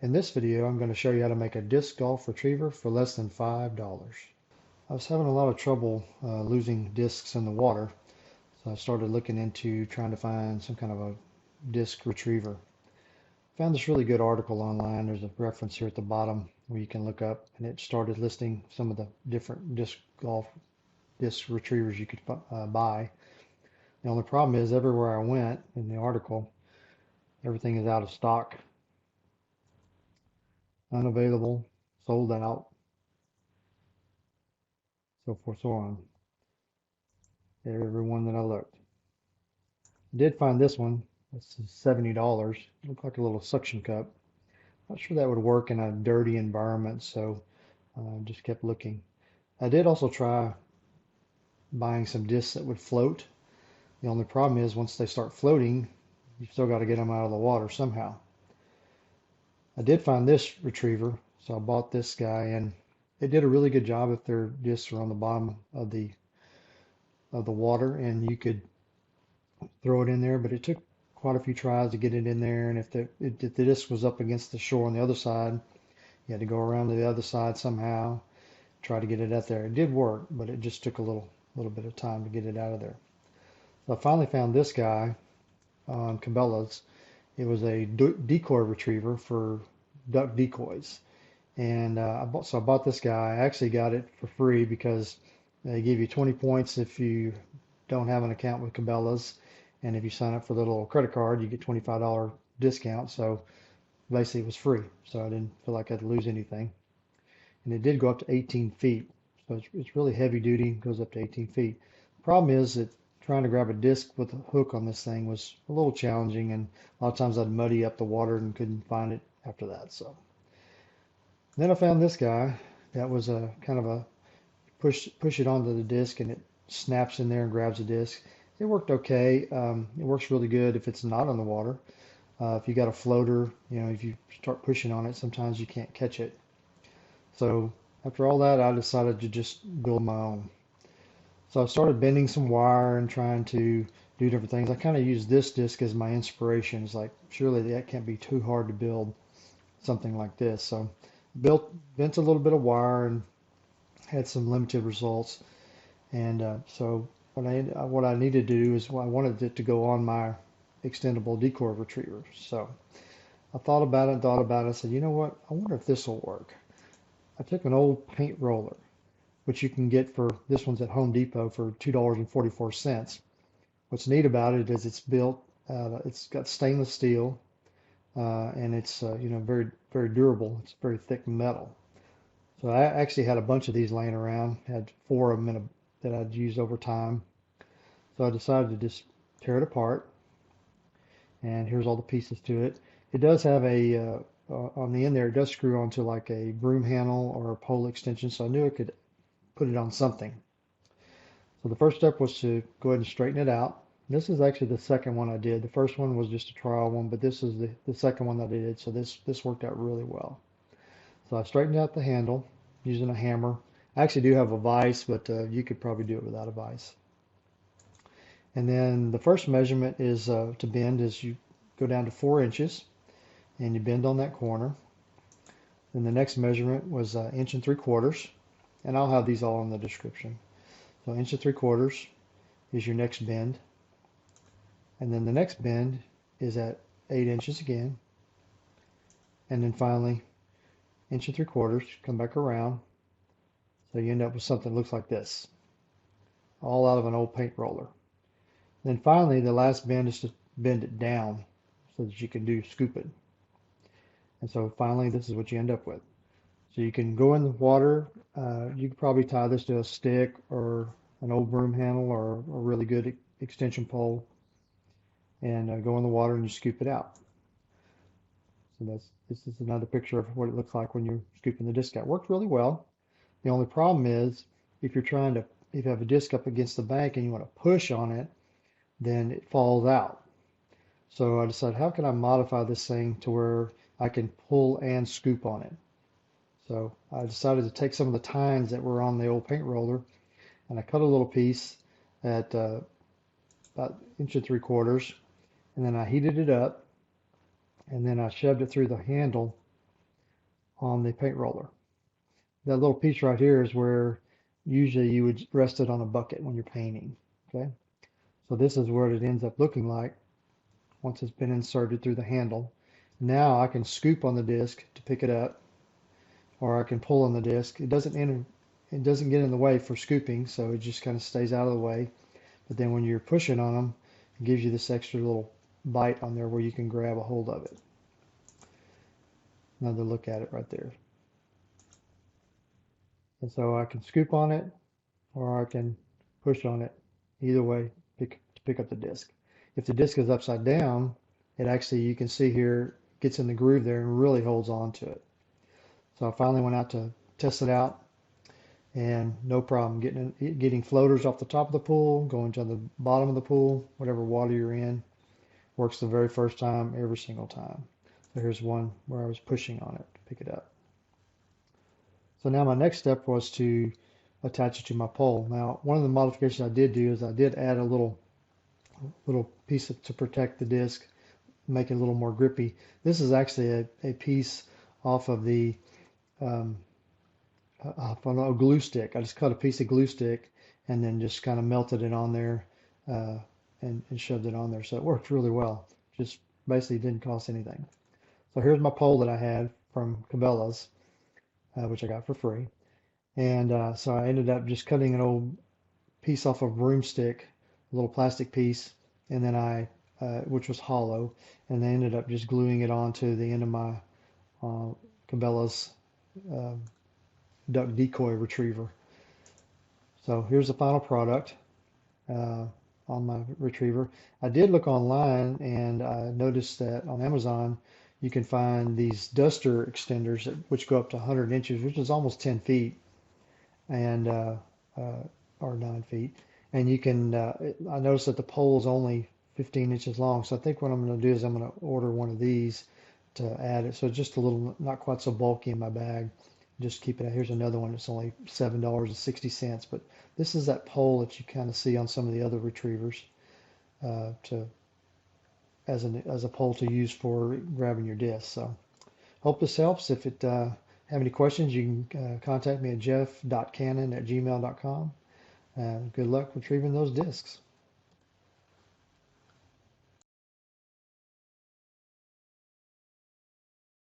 In this video, I'm going to show you how to make a disc golf retriever for less than $5. I was having a lot of trouble losing discs in the water, so I started looking into trying to find some kind of a disc retriever. Found this really good article online. There's a reference here at the bottom where you can look up, and it started listing some of the different disc retrievers you could buy. The only problem is everywhere I went in the article, everything is out of stock, unavailable, sold out, so forth, so on. Everyone that I looked. I did find this one. This is $70. Looked like a little suction cup. Not sure that would work in a dirty environment, so just kept looking. I did also try buying some discs that would float. The only problem is once they start floating, you still got to get them out of the water somehow. I did find this retriever, so I bought this guy, and it did a really good job if their discs are on the bottom of the water, and you could throw it in there, but it took quite a few tries to get it in there. And if the disc was up against the shore on the other side, you had to go around to the other side somehow, try to get it out there. It did work, but it just took a little bit of time to get it out of there. So I finally found this guy on Cabela's. It was a decoy retriever for duck decoys, and I bought this guy. I actually got it for free because they give you 20 points if you don't have an account with Cabela's. And if you sign up for the little credit card, you get $25 discount. So basically it was free. So I didn't feel like I had to lose anything. And it did go up to 18 feet. So it's really heavy duty, goes up to 18 feet. The problem is that trying to grab a disc with a hook on this thing was a little challenging. And a lot of times I'd muddy up the water and couldn't find it after that. So then I found this guy that was a kind of a push it onto the disc and it snaps in there and grabs the disc. It worked okay. It works really good if it's not on the water. If you got a floater, if you start pushing on it, sometimes you can't catch it. So after all that, I decided to just build my own. So I started bending some wire and trying to do different things. I kind of used this disc as my inspiration. It's like, surely that can't be too hard to build something like this. So bent a little bit of wire and had some limited results. And so what I needed to do is I wanted it to go on my extendable decoy retriever. So I thought about it and thought about it. I said, you know what? I wonder if this will work. I took an old paint roller, which you can get for this one's at Home Depot for $2.44. What's neat about it is it's got stainless steel, and it's very very durable. It's very thick metal. So I actually had a bunch of these laying around. Had four of them that I'd used over time. So I decided to just tear it apart, and here's all the pieces to it. It does have on the end there, it does screw onto like a broom handle or a pole extension, so I knew I could put it on something. So the first step was to go ahead and straighten it out. This is actually the second one I did. The first one was just a trial one, but this is the second one that I did, so this worked out really well. So I straightened out the handle using a hammer. I actually do have a vise, but you could probably do it without a vise. And then the first measurement is to bend is you go down to 4 inches and you bend on that corner. Then the next measurement was 1.75 inches, and I'll have these all in the description. So 1.75 inches is your next bend. And then the next bend is at 8 inches again. And then finally 1.75 inches, come back around. So you end up with something that looks like this, all out of an old paint roller. Then finally, the last bend is to bend it down so that you can scoop it. And so finally, this is what you end up with. So you can go in the water. You could probably tie this to a stick or an old broom handle or a really good extension pole and go in the water and you scoop it out. So this is another picture of what it looks like when you're scooping the disc out. Worked really well. The only problem is if you have a disc up against the bank and you want to push on it, then it falls out. So I decided, how can I modify this thing to where I can pull and scoop on it? So I decided to take some of the tines that were on the old paint roller, and I cut a little piece at about 1.75 inches, and then I heated it up, and then I shoved it through the handle on the paint roller. That little piece right here is where usually you would rest it on a bucket when you're painting. Okay, so this is what it ends up looking like once it's been inserted through the handle. Now I can scoop on the disc to pick it up, or I can pull on the disc. It doesn't get in the way for scooping, so it just kind of stays out of the way. But then when you're pushing on them, it gives you this extra little bite on there where you can grab a hold of it. Another look at it right there. And so I can scoop on it or I can push on it. Either way, to pick up the disc. If the disc is upside down, it actually, you can see here, gets in the groove there and really holds on to it. So I finally went out to test it out and no problem getting floaters off the top of the pool, going to the bottom of the pool, whatever water you're in. Works the very first time, every single time. So here's one where I was pushing on it to pick it up. So now my next step was to attach it to my pole. Now, one of the modifications I did do is I did add a little piece to protect the disc, make it a little more grippy. This is actually a piece off of the a glue stick. I just cut a piece of glue stick and then just kind of melted it on there and shoved it on there. So it worked really well. Just basically didn't cost anything. So here's my pole that I had from Cabela's, which I got for free. And so I ended up just cutting an old piece off of a broomstick, a little plastic piece, and then which was hollow, and I ended up just gluing it onto the end of my Cabela's uh, duck decoy retriever. So here's the final product on my retriever. I did look online and I noticed that on Amazon you can find these duster extenders which go up to 100 inches, which is almost 10 feet, and or 9 feet. And you can, I noticed that the pole is only 15 inches long. So I think what I'm going to do is I'm going to order one of these to add it. So just a little, not quite so bulky in my bag. Just keep it. Here's another one. It's only $7.60. But this is that pole that you kind of see on some of the other retrievers to as a pole to use for grabbing your disc. So hope this helps. If it have any questions, you can contact me at jeff.cannon@gmail.com. Good luck retrieving those discs.